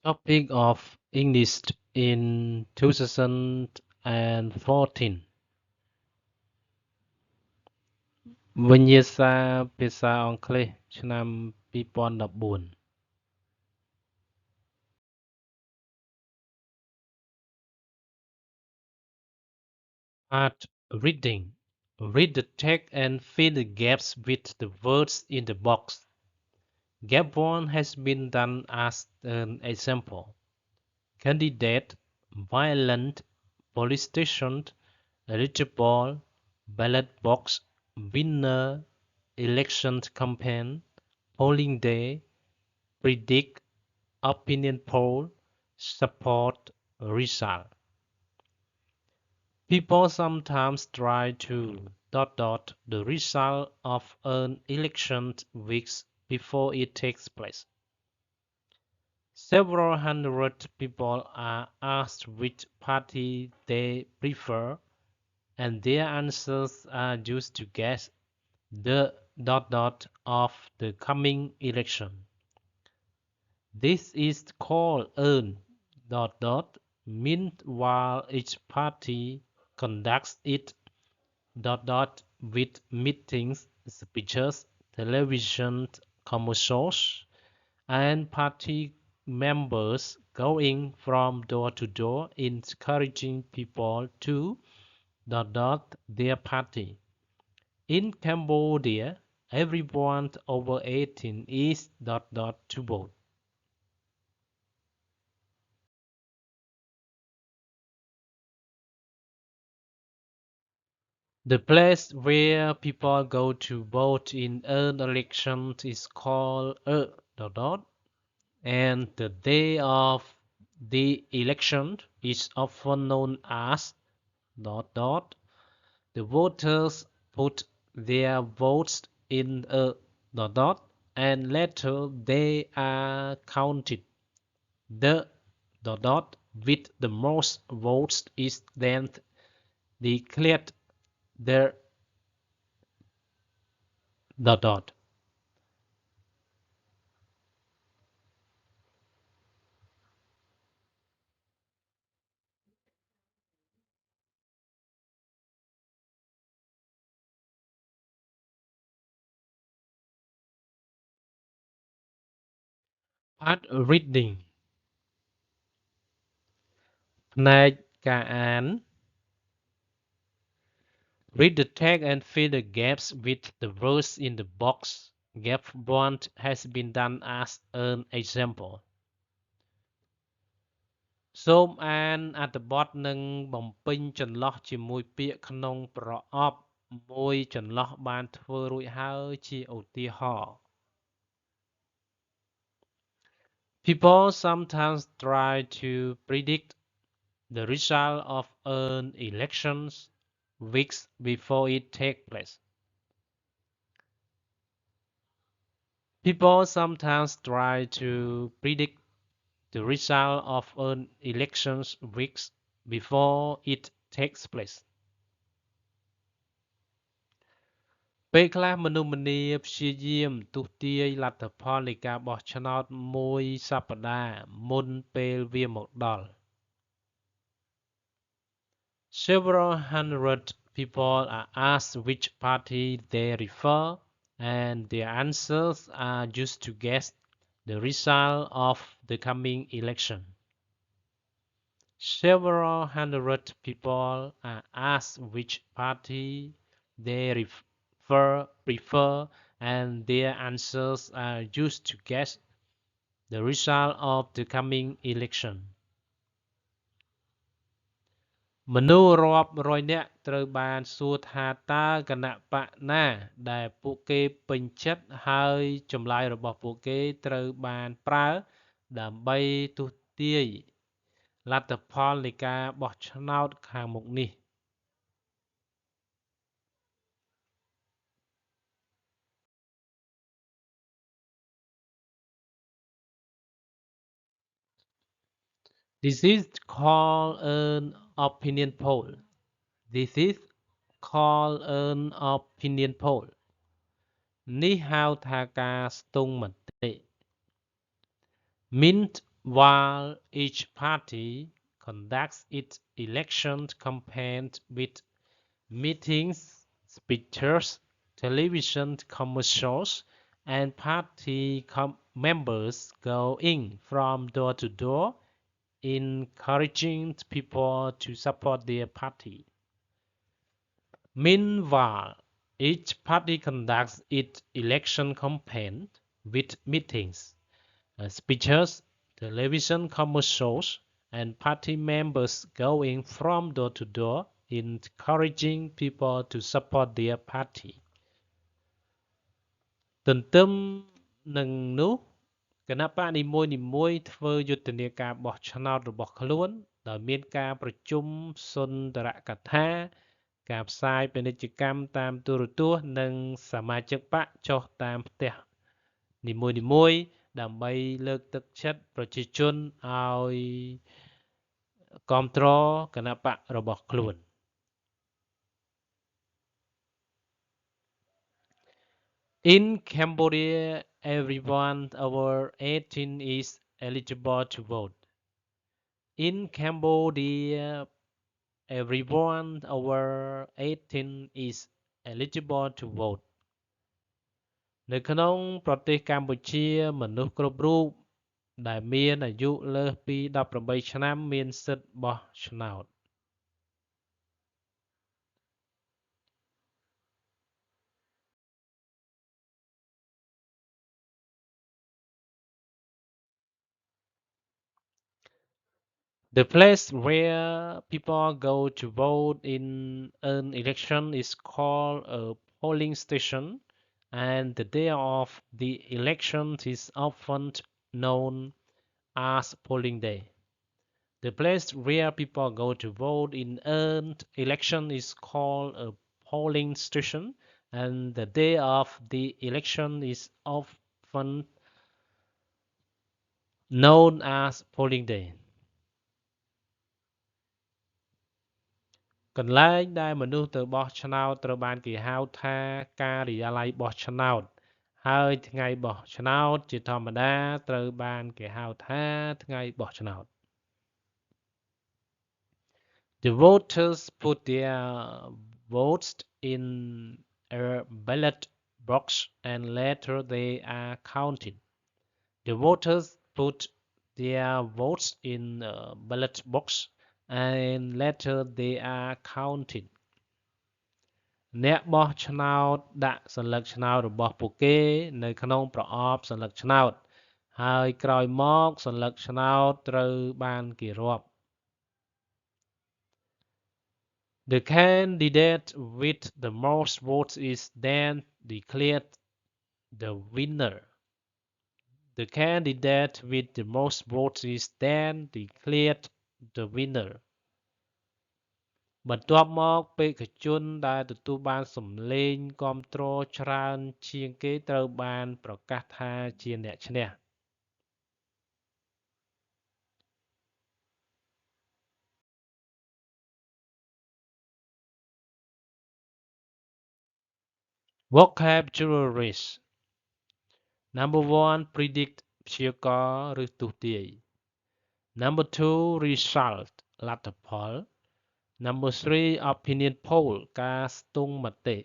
Topic of English in 2014 វិញ្ញាសាភាសាអង់គ្លេសឆ្នាំ2014 Part Reading. Read the text and fill the gaps with the words in the box. Gap 1 has been done as an example. Candidate, violent, police station, eligible, ballot box, winner, election campaign, polling day, predict, opinion poll, support, result. People sometimes try to the result of an election weeks before it takes place. Several hundred people are asked which party they prefer, and their answers are used to guess the of the coming election. This is called an meanwhile each party conducts it with meetings, speeches, television commercials, and party members going from door to door encouraging people to their party. In Cambodia, everyone over 18 is to vote. The place where people go to vote in an election is called and the day of the election is often known as The voters put their votes in a and later they are counted. The with the most votes is then declared the Part reading ផ្នែកការអាន Read the text and fill the gaps with the words in the box. Gap 1 has been done as an example. សូមអានអត្ថបទនិងបំពេញចន្លោះជាមួយពាក្យក្នុងប្រអប់មួយចន្លោះបានធ្វើរួចហើយជាឧទាហរណ៍ People sometimes try to predict the result of an election weeks before it takes place. People sometimes try to predict the result of an election weeks before it takes place. ពេលខ្លះមនុស្សម្នាព្យាយាមទស្សន៍ទាយលទ្ធផលនៃការបោះឆ្នោតមួយសប្តាហ៍មុនពេលវាមកដល់ Several hundred people are asked which party they prefer, and their answers are used to guess the result of the coming election. Several hundred people are asked which party they prefer, and their answers are used to guess the result of the coming election. មនុស្សរាប់រយនាក់ត្រូវបានសួរថាតើគណៈបកណាដែលពួកគេពេញចិត្តហើយចម្លើយរបស់ពួកគេត្រូវបានប្រើដើម្បីទស្សន៍ទាយលទ្ធផលនៃការបោះឆ្នោតខាងមុខនេះ This is called an opinion poll. This is called an opinion poll. នេះហៅថាការស្ទង់មតិ Mint while each party conducts its election campaign with meetings, speeches, television commercials, and party members going from door to door, encouraging people to support their party. Meanwhile, each party conducts its election campaign with meetings, speeches, television commercials, and party members going from door to door, encouraging people to support their party. ទន្ទឹមនឹងនោះគណៈបកនីមួយៗធ្វើយុទ្ធនាការបោះឆ្នោតរបស់ខ្លួនដោយមានការប្រជុំសុន្ទរកថាការផ្សាយពាណិជ្ជកម្មតាមទូរទស្សន៍និងសមាជិកបកចុះតាមផ្ទះនីមួយៗដើម្បីលើកទឹកចិត្តប្រជាជនឲ្យគាំទ្រគណៈបករបស់ខ្លួន In Cambodia, everyone over 18 is eligible to vote. In Cambodia, everyone over 18 is eligible to vote. នៅក្នុងប្រទេសកម្ពុជាមនុស្សគ្រប់រូបដែលមានអាយុលើសពី18ឆ្នាំមានសិទ្ធិបោះឆ្នោត The place where people go to vote in an election is called a polling station, and the day of the election is often known as polling day. The place where people go to vote in an election is called a polling station, and the day of the election is often known as polling day. កន្លែងដែលមនុស្សទៅបោះឆ្នោតត្រូវបានគេហៅថាការិយាល័យបោះឆ្នោតហើយថ្ងៃបោះឆ្នោតជាធម្មតាត្រូវបានគេហៅថាថ្ងៃបោះឆ្នោត The voters put their votes in a ballot box and later they are counted. The voters put their votes in a ballot box and later they are counted. អ្នកបោះឆ្នោតដាក់សន្លឹកឆ្នោតរបស់ពួកគេនៅក្នុងប្រអប់សន្លឹកឆ្នោតហើយក្រោយមកសន្លឹកឆ្នោតត្រូវបានគេរាប់ The candidate with the most votes is then declared the winner. The candidate with the most votes is then declared the winner. បន្ទាប់មកបេក្ខជនដែលទទួលបានសម្លេងគាំទ្រច្រើនជាងគេត្រូវបានប្រកាសថាជាអ្នកឈ្នះ Vocabularies Number 1 predict ព្យាករណ៍ឬទស្សន៍ទាយ Number 2 result លទ្ធផល Number 3 opinion poll ការស្ទង់មតិ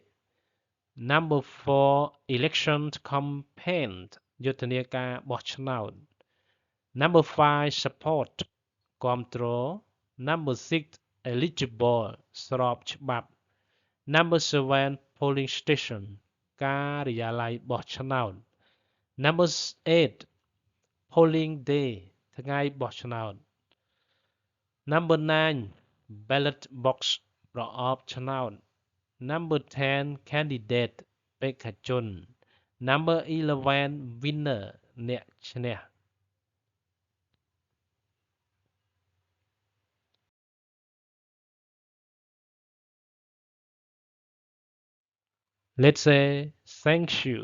Number 4 election campaign យុទ្ធនាការបោះឆ្នោត Number 5 support គាំទ្រ Number 6 eligible ស្របច្បាប់ Number 7 polling station ការិយាល័យបោះឆ្នោត Number 8 polling day ថ្ងៃបោះឆ្នោត Number 9 ballot box ប្រអប់ឆ្នោត Number 10 candidate បេក្ខជន Number 11 winner អ្នកឈ្នះ Let's say thank you